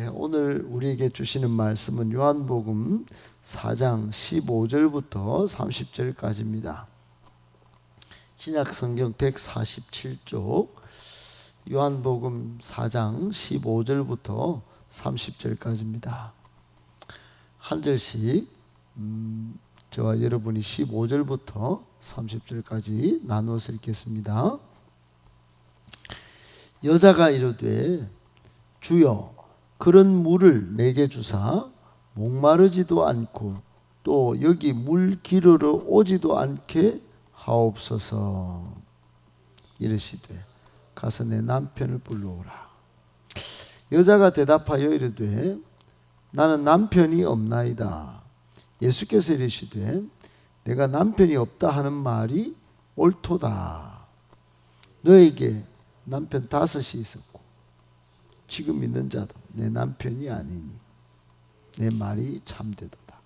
오늘 우리에게 주시는 말씀은 요한복음 4장 15절부터 30절까지입니다. 신약성경 147쪽 요한복음 4장 15절부터 30절까지입니다. 한 절씩 저와 여러분이 15절부터 30절까지 나누어서 읽겠습니다. 여자가 이르되 주여 그런 물을 내게 주사 목마르지도 않고 또 여기 물 기르러 오지도 않게 하옵소서. 이르시되 가서 내 남편을 불러오라. 여자가 대답하여 이르되 나는 남편이 없나이다. 예수께서 이르시되 내가 남편이 없다 하는 말이 옳도다. 너에게 남편 5이 있었고 지금 있는 자도 내 남편이 아니니 내 말이 참되도다.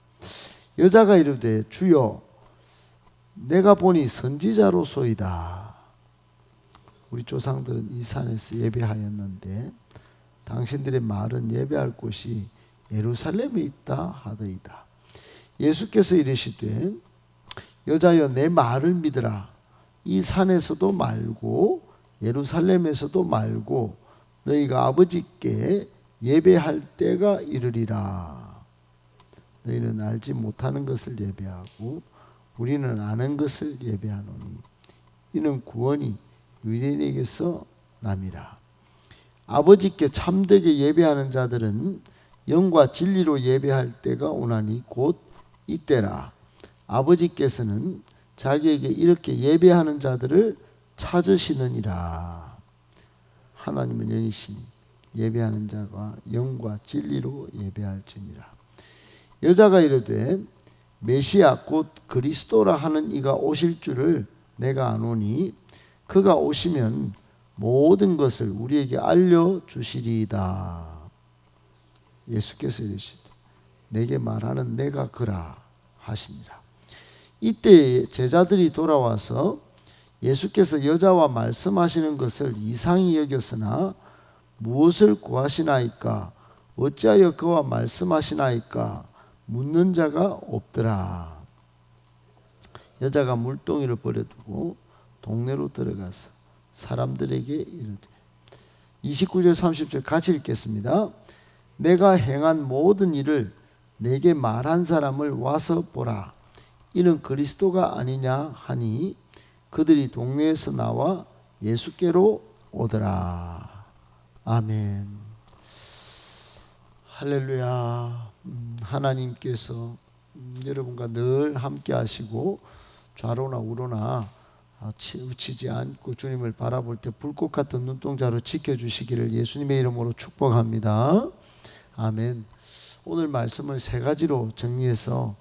여자가 이르되 주여 내가 보니 선지자로소이다. 우리 조상들은 이 산에서 예배하였는데 당신들의 말은 예배할 곳이 예루살렘에 있다 하더이다. 예수께서 이르시되 여자여 내 말을 믿으라. 이 산에서도 말고 예루살렘에서도 말고 너희가 아버지께 예배할 때가 이르리라. 너희는 알지 못하는 것을 예배하고 우리는 아는 것을 예배하노니 이는 구원이 유대인에게서 남이라. 아버지께 참되게 예배하는 자들은 영과 진리로 예배할 때가 오나니 곧 이때라. 아버지께서는 자기에게 이렇게 예배하는 자들을 찾으시느니라. 하나님은 영이시니 예배하는 자가 영과 진리로 예배할지니라. 여자가 이르되 메시아 곧 그리스도라 하는 이가 오실 줄을 내가 아노니 그가 오시면 모든 것을 우리에게 알려주시리이다. 예수께서 이르시되 내게 말하는 내가 그라 하시니라. 이때 제자들이 돌아와서 예수께서 여자와 말씀하시는 것을 이상히 여겼으나 무엇을 구하시나이까 어찌하여 그와 말씀하시나이까 묻는 자가 없더라. 여자가 물동이를 버려두고 동네로 들어가서 사람들에게 이르되 29절 30절 같이 읽겠습니다. 내가 행한 모든 일을 내게 말한 사람을 와서 보라. 이는 그리스도가 아니냐 하니 그들이 동네에서 나와 예수께로 오더라. 아멘. 할렐루야. 하나님께서 여러분과 늘 함께 하시고 좌로나 우로나 치우치지 않고 주님을 바라볼 때 불꽃 같은 눈동자로 지켜주시기를 예수님의 이름으로 축복합니다. 아멘. 오늘 말씀을 3가지로 정리해서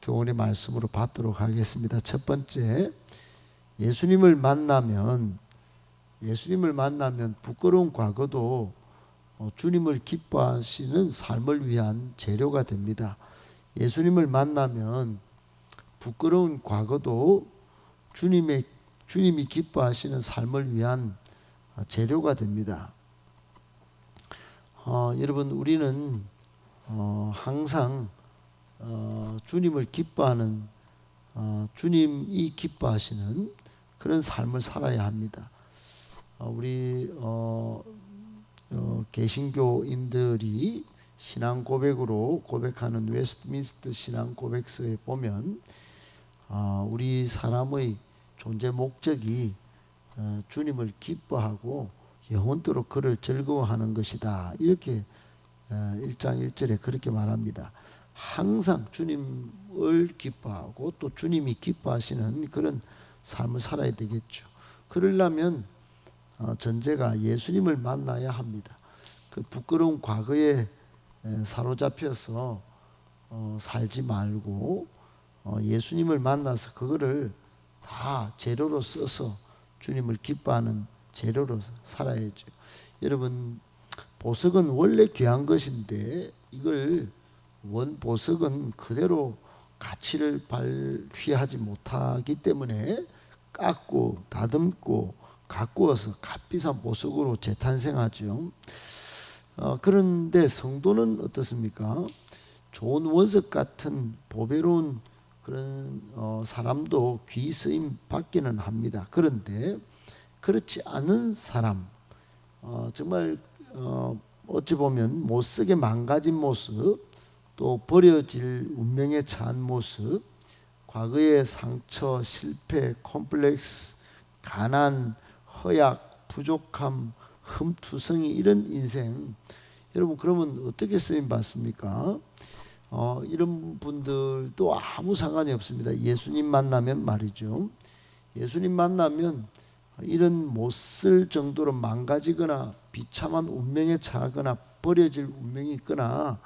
교훈의 말씀으로 받도록 하겠습니다. 첫 번째, 예수님을 만나면 부끄러운 과거도 주님을 기뻐하시는 삶을 위한 재료가 됩니다. 예수님을 만나면 부끄러운 과거도 주님이 기뻐하시는 삶을 위한 재료가 됩니다. 여러분, 우리는 항상 주님을 기뻐하는 주님이 기뻐하시는 그런 삶을 살아야 합니다. 우리 개신교인들이 신앙 고백으로 고백하는 웨스트민스터 신앙 고백서에 보면 우리 사람의 존재 목적이 주님을 기뻐하고 영원토록 그를 즐거워하는 것이다. 이렇게 1장 1절에 그렇게 말합니다. 항상 주님을 기뻐하고 또 주님이 기뻐하시는 그런 삶을 살아야 되겠죠. 그러려면 전제가 예수님을 만나야 합니다. 그 부끄러운 과거에 사로잡혀서 살지 말고 예수님을 만나서 그거를 다 재료로 써서 주님을 기뻐하는 재료로 살아야죠. 여러분, 보석은 원래 귀한 것인데 이걸 보석은 그대로 가치를 발휘하지 못하기 때문에 깎고 다듬고 가꾸어서 값비싼 보석으로 재탄생하죠. 그런데 성도는 어떻습니까? 좋은 원석 같은 보배로운 그런 사람도 귀 쓰임 받기는 합니다. 그런데 그렇지 않은 사람, 정말 어찌 보면 못쓰게 망가진 모습, 또 버려질 운명에 처한 모습, 과거의 상처, 실패, 콤플렉스, 가난, 허약, 부족함, 흠투성이 이런 인생, 여러분 그러면 어떻게 쓰임 받습니까? 이런 분들도 아무 상관이 없습니다. 예수님 만나면 말이죠. 예수님 만나면 이런 못 쓸 정도로 망가지거나 비참한 운명에 처하거나 버려질 운명이 있거나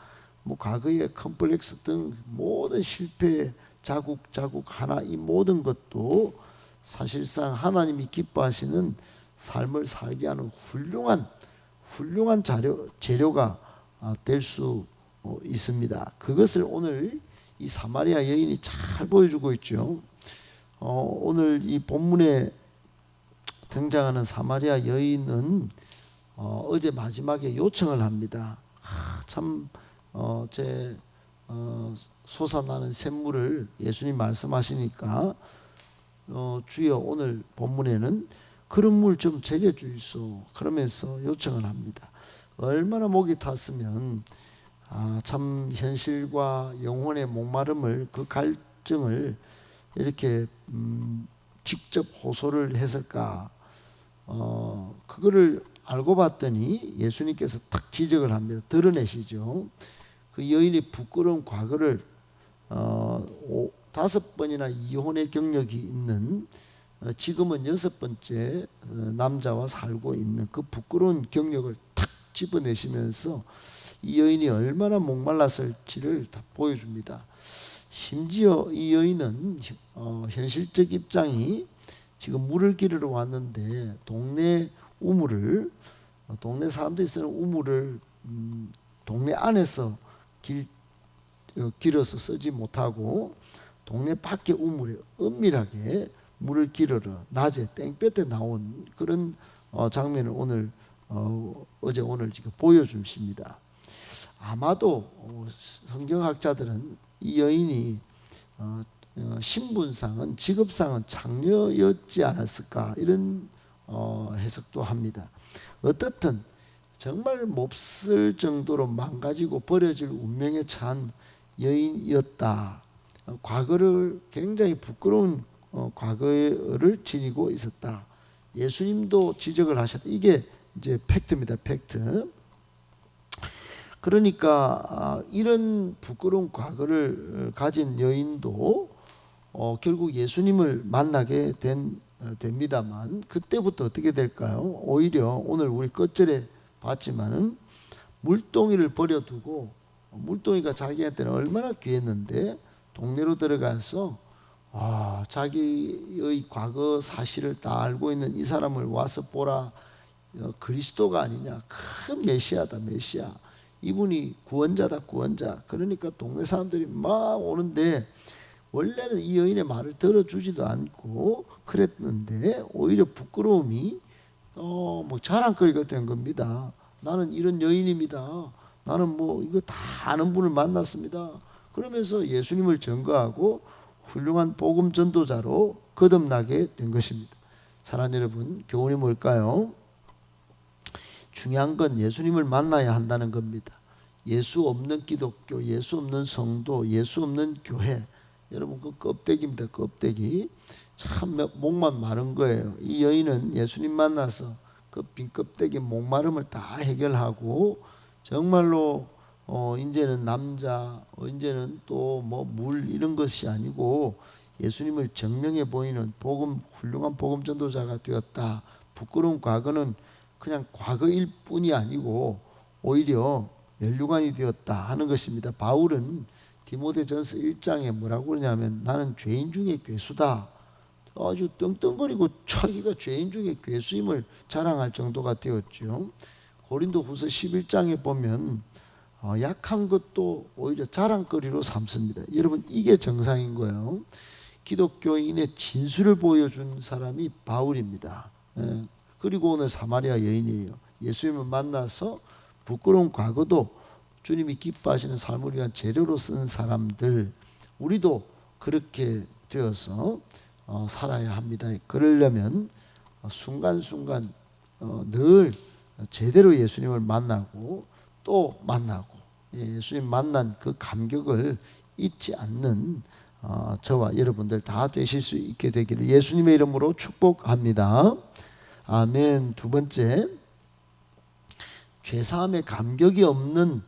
뭐 과거의 컴플렉스 등 모든 실패 자국 하나, 이 모든 것도 사실상 하나님이 기뻐하시는 삶을 살게 하는 훌륭한 재료가 될 수 있습니다. 그것을 오늘 이 사마리아 여인이 잘 보여주고 있죠. 오늘 이 본문에 등장하는 사마리아 여인은 어제 마지막에 요청을 합니다. 제 솟아나는 샘물을 예수님 말씀하시니까 주여 오늘 본문에는 그런 물 좀 제게 주이소 그러면서 요청을 합니다. 얼마나 목이 탔으면 참 현실과 영혼의 목마름을, 그 갈증을 이렇게 직접 호소를 했을까. 그거를 알고 봤더니 예수님께서 탁 지적을 합니다. 드러내시죠. 그 여인의 부끄러운 과거를 5번이나 이혼의 경력이 있는, 지금은 6번째 남자와 살고 있는 그 부끄러운 경력을 탁 집어내시면서 이 여인이 얼마나 목말랐을지를 다 보여줍니다. 심지어 이 여인은 현실적 입장이 지금 물을 기르러 왔는데 동네 사람들이 쓰는 우물을 동네 안에서 길어서 쓰지 못하고 동네 밖에 우물에 은밀하게 물을 기르러 낮에 땡볕에 나온 그런 장면을 오늘 지금 보여주십니다. 아마도 성경학자들은 이 여인이 신분상은, 직업상은 장녀였지 않았을까, 이런 해석도 합니다. 어떻든 정말 몹쓸 정도로 망가지고 버려질 운명에 처한 여인이었다. 과거를, 굉장히 부끄러운 과거를 지니고 있었다. 예수님도 지적을 하셨다. 이게 이제 팩트입니다. 팩트. 그러니까 이런 부끄러운 과거를 가진 여인도 결국 예수님을 만나게 됩니다만, 그때부터 어떻게 될까요? 오히려 오늘 우리 끝절에 봤지만은 물동이를 버려두고, 물동이가 자기한테는 얼마나 귀했는데 동네로 들어가서 자기의 과거 사실을 다 알고 있는 이 사람을 와서 보라, 그리스도가 아니냐, 큰 메시아다, 메시아, 이분이 구원자다, 구원자. 그러니까 동네 사람들이 막 오는데 원래는 이 여인의 말을 들어주지도 않고 그랬는데 오히려 부끄러움이 뭐 자랑거리가 된 겁니다. 나는 이런 여인입니다. 나는 뭐 이거 다 아는 분을 만났습니다. 그러면서 예수님을 증거하고 훌륭한 복음 전도자로 거듭나게 된 것입니다. 사랑하는 여러분, 교훈이 뭘까요? 중요한 건 예수님을 만나야 한다는 겁니다. 예수 없는 기독교, 예수 없는 성도, 예수 없는 교회, 여러분 그 껍데기입니다. 껍데기. 참 목만 마른 거예요. 이 여인은 예수님 만나서 그 빈 껍데기 목마름을 다 해결하고 정말로 이제는 남자, 이제는 또 뭐 물 이런 것이 아니고 예수님을 증명해 보이는 훌륭한 복음 전도자가 되었다. 부끄러운 과거는 그냥 과거일 뿐이 아니고 오히려 면류관이 되었다 하는 것입니다. 바울은 디모데전서 1장에 뭐라고 그러냐면 나는 죄인 중에 괴수다. 아주 떵떵거리고 자기가 죄인 중에 괴수임을 자랑할 정도가 되었죠. 고린도후서 11장에 보면 약한 것도 오히려 자랑거리로 삼습니다. 여러분 이게 정상인 거예요. 기독교인의 진수를 보여준 사람이 바울입니다. 그리고 오늘 사마리아 여인이에요. 예수님을 만나서 부끄러운 과거도 주님이 기뻐하시는 삶을 위한 재료로 쓰는 사람들, 우리도 그렇게 되어서 살아야 합니다. 그러려면 순간순간 늘 제대로 예수님을 만나고 또 만나고, 예수님 만난 그 감격을 잊지 않는 저와 여러분들 다 되실 수 있게 되기를 예수님의 이름으로 축복합니다. 아멘. 두 번째, 죄사함에 감격이 없는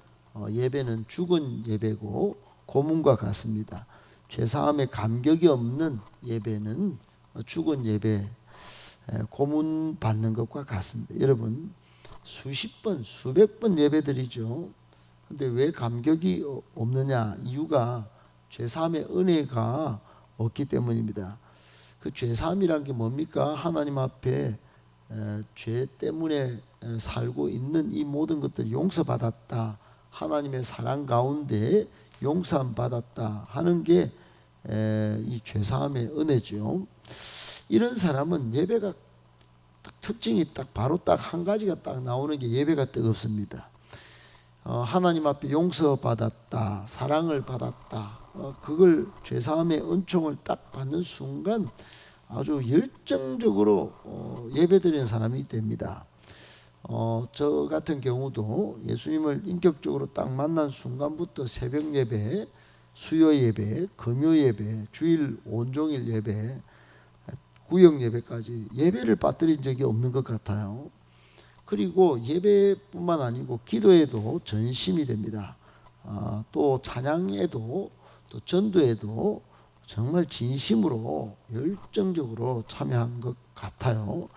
예배는 죽은 예배고 고문과 같습니다. 죄사함에 감격이 없는 예배는 죽은 예배, 고문 받는 것과 같습니다. 여러분, 수십 번, 수백 번 예배드리죠. 근데 왜 감격이 없느냐? 이유가 죄사함의 은혜가 없기 때문입니다. 그 죄사함이란 게 뭡니까? 하나님 앞에 죄 때문에 살고 있는 이 모든 것들 용서받았다, 하나님의 사랑 가운데 용서함 받았다 하는 게 이 죄사함의 은혜죠. 이런 사람은 예배가 딱 특징이 딱 바로 딱 한 가지가 딱 나오는 게 예배가 뜨겁습니다. 하나님 앞에 용서받았다, 사랑을 받았다, 그걸 죄사함의 은총을 딱 받는 순간 아주 열정적으로 예배드리는 사람이 됩니다. 저 같은 경우도 예수님을 인격적으로 딱 만난 순간부터 새벽 예배, 수요 예배, 금요 예배, 주일 온종일 예배, 구역 예배까지 예배를 빠뜨린 적이 없는 것 같아요. 그리고 예배뿐만 아니고 기도에도 전심이 됩니다. 또 찬양에도, 또 전도에도 정말 진심으로 열정적으로 참여한 것 같아요.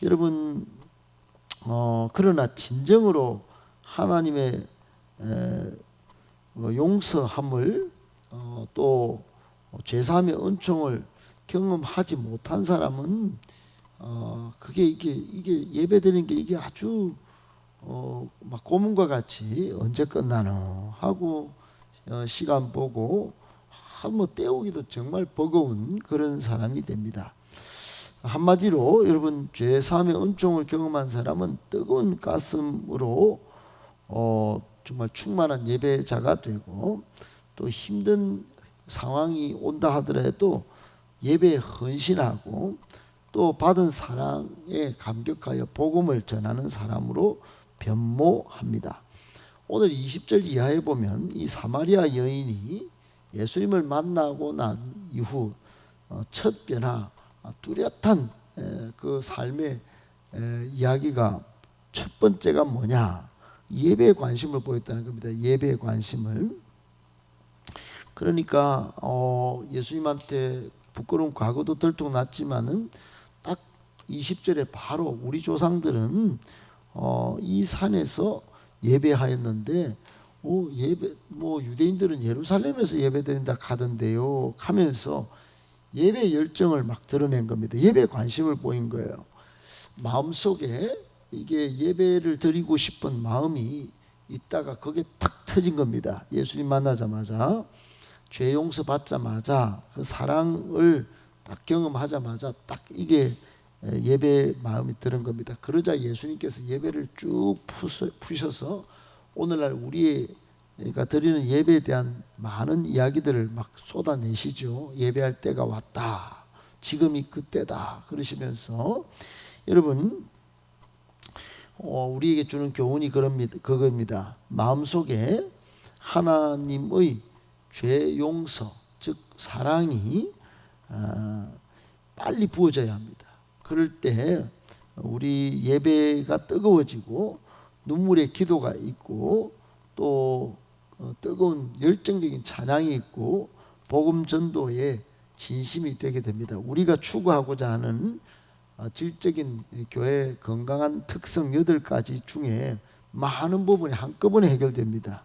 여러분, 그러나 진정으로 하나님의 용서함을 또 죄사함의 은총을 경험하지 못한 사람은 그게 이게 예배드리는 게 이게 아주 막 고문과 같이 언제 끝나노 하고 시간 보고 뭐 때우기도 정말 버거운 그런 사람이 됩니다. 한마디로 여러분, 죄사함의 은총을 경험한 사람은 뜨거운 가슴으로 정말 충만한 예배자가 되고, 또 힘든 상황이 온다 하더라도 예배에 헌신하고, 또 받은 사랑에 감격하여 복음을 전하는 사람으로 변모합니다. 오늘 20절 이하에 보면 이 사마리아 여인이 예수님을 만나고 난 이후 첫 변화, 뚜렷한 그 삶의 이야기가, 첫 번째가 뭐냐? 예배에 관심을 보였다는 겁니다. 예배에 관심을. 그러니까 예수님한테 부끄러운 과거도 들통났지만은 딱 20절에 바로 우리 조상들은 이 산에서 예배하였는데 예배 유대인들은 예루살렘에서 예배드린다 하던데요 하면서 예배 열정을 막 드러낸 겁니다. 예배에 관심을 보인 거예요. 마음속에 이게 예배를 드리고 싶은 마음이 있다가 그게 탁 터진 겁니다. 예수님 만나자마자, 죄 용서 받자마자, 그 사랑을 딱 경험하자마자 딱 이게 예배 마음이 드는 겁니다. 그러자 예수님께서 예배를 쭉 푸셔서 오늘날 우리가 드리는 예배에 대한 많은 이야기들을 막 쏟아내시죠. 예배할 때가 왔다, 지금이 그때다 그러시면서, 여러분, 우리에게 주는 교훈이 그겁니다. 마음속에 하나님의 죄 용서, 즉 사랑이 빨리 부어져야 합니다. 그럴 때 우리 예배가 뜨거워지고 눈물의 기도가 있고, 또 뜨거운 열정적인 찬양이 있고 복음 전도에 진심이 되게 됩니다. 우리가 추구하고자 하는 질적인 교회 건강한 특성 8가지 중에 많은 부분이 한꺼번에 해결됩니다.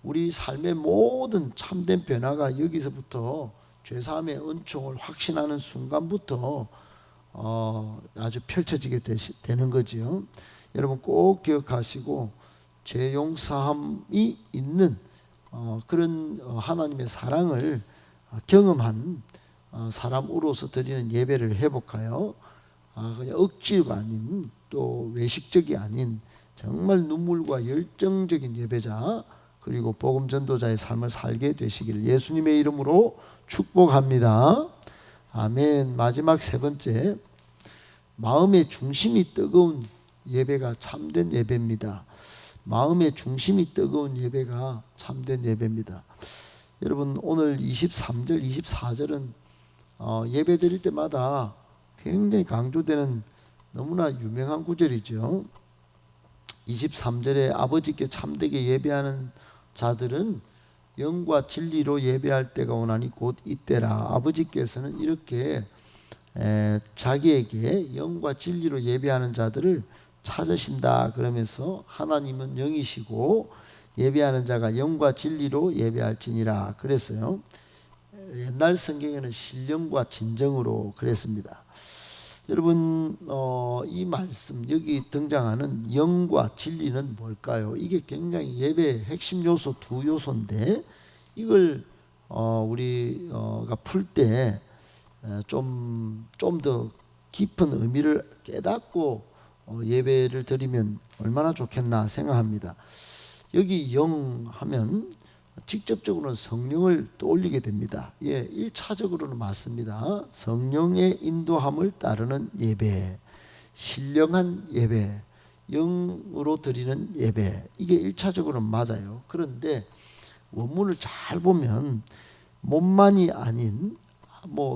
우리 삶의 모든 참된 변화가 여기서부터 죄사함의 은총을 확신하는 순간부터 아주 펼쳐지게 되는 거죠. 여러분 꼭 기억하시고, 죄 용서함이 있는 그런 하나님의 사랑을 경험한 사람으로서 드리는 예배를 회복하여 그냥 억지가 아닌, 또 외식적이 아닌 정말 눈물과 열정적인 예배자 그리고 복음 전도자의 삶을 살게 되시기를 예수님의 이름으로 축복합니다. 아멘. 마지막 세 번째, 마음의 중심이 뜨거운 예배가 참된 예배입니다. 마음의 중심이 뜨거운 예배가 참된 예배입니다. 여러분 오늘 23절 24절은 예배 드릴 때마다 굉장히 강조되는 너무나 유명한 구절이죠. 23절에 아버지께 참되게 예배하는 자들은 영과 진리로 예배할 때가 오나니 곧 이때라. 아버지께서는 이렇게 자기에게 영과 진리로 예배하는 자들을 찾으신다 그러면서 하나님은 영이시고 예배하는 자가 영과 진리로 예배할지니라 그랬어요. 옛날 성경에는 신령과 진정으로 그랬습니다. 여러분 이 말씀 여기 등장하는 영과 진리는 뭘까요? 이게 굉장히 예배의 핵심 요소 두 요소인데 이걸 우리가 풀 때 좀 더 깊은 의미를 깨닫고 예배를 드리면 얼마나 좋겠나 생각합니다. 여기 영 하면 직접적으로는 성령을 떠올리게 됩니다. 1차적으로는 맞습니다. 성령의 인도함을 따르는 예배, 신령한 예배, 영으로 드리는 예배, 이게 1차적으로는 맞아요. 그런데 원문을 잘 보면 몸만이 아닌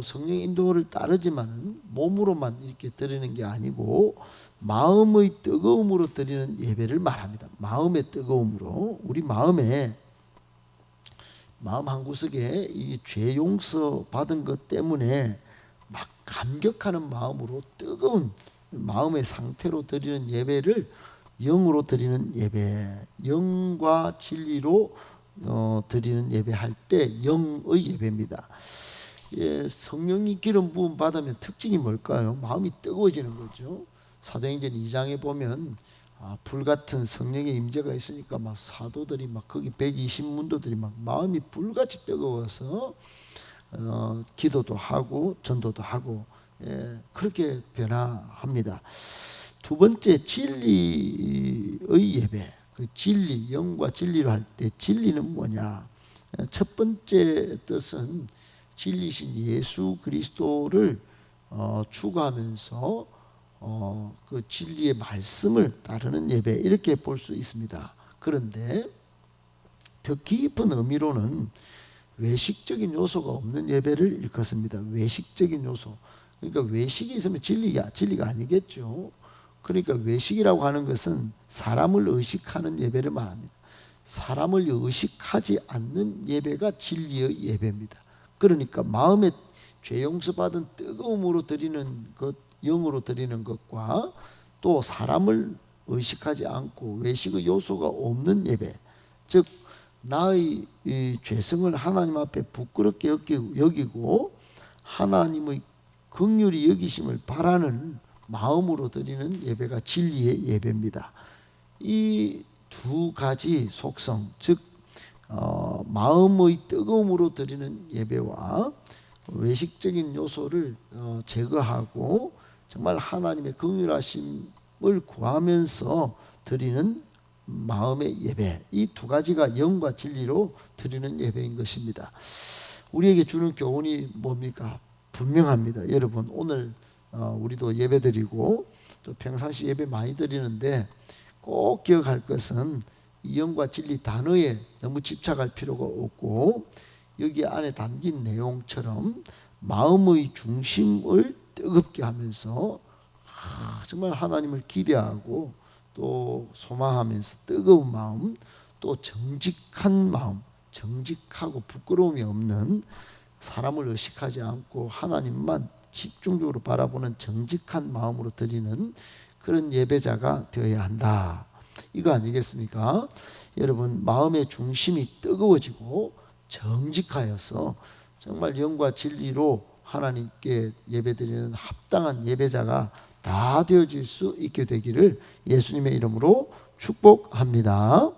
성령의 인도를 따르지만 몸으로만 이렇게 드리는 게 아니고 마음의 뜨거움으로 드리는 예배를 말합니다. 마음의 뜨거움으로 우리 마음 한구석에 이 죄 용서 받은 것 때문에 막 감격하는 마음으로 뜨거운 마음의 상태로 드리는 예배를 영으로 드리는 예배, 영과 진리로 드리는 예배할 때 영의 예배입니다. 성령이 기름 부음 받으면 특징이 뭘까요? 마음이 뜨거워지는 거죠. 사도행전 2장에 보면 불같은 성령의 임재가 있으니까 막 사도들이 막 거기 120문도들이 막 마음이 불같이 뜨거워서 기도도 하고 전도도 하고 그렇게 변화합니다. 두 번째 진리의 예배, 그 진리 영과 진리로 할 때 진리는 뭐냐? 첫 번째 뜻은 진리신 예수 그리스도를 추구하면서 그 진리의 말씀을 따르는 예배 이렇게 볼 수 있습니다. 그런데 더 깊은 의미로는 외식적인 요소가 없는 예배를 일컫습니다. 외식적인 요소. 그러니까 외식이 있으면 진리가 아니겠죠. 그러니까 외식이라고 하는 것은 사람을 의식하는 예배를 말합니다. 사람을 의식하지 않는 예배가 진리의 예배입니다. 그러니까 마음에 죄 용서받은 뜨거움으로 드리는 것, 영으로 드리는 것과 또 사람을 의식하지 않고 외식의 요소가 없는 예배, 즉 나의 이 죄성을 하나님 앞에 부끄럽게 여기고 하나님의 긍휼히 여기심을 바라는 마음으로 드리는 예배가 진리의 예배입니다. 이 두 가지 속성, 즉 마음의 뜨거움으로 드리는 예배와 외식적인 요소를 제거하고 정말 하나님의 긍휼하심을 구하면서 드리는 마음의 예배, 이 두 가지가 영과 진리로 드리는 예배인 것입니다. 우리에게 주는 교훈이 뭡니까? 분명합니다. 여러분 오늘 우리도 예배 드리고 또 평상시 예배 많이 드리는데 꼭 기억할 것은 이 영과 진리 단어에 너무 집착할 필요가 없고 여기 안에 담긴 내용처럼 마음의 중심을 뜨겁게 하면서 정말 하나님을 기대하고 또 소망하면서 뜨거운 마음, 또 정직한 마음, 정직하고 부끄러움이 없는 사람을 의식하지 않고 하나님만 집중적으로 바라보는 정직한 마음으로 드리는 그런 예배자가 되어야 한다. 이거 아니겠습니까? 여러분 마음의 중심이 뜨거워지고 정직하여서 정말 영과 진리로 하나님께 예배드리는 합당한 예배자가 다 되어질 수 있게 되기를 예수님의 이름으로 축복합니다.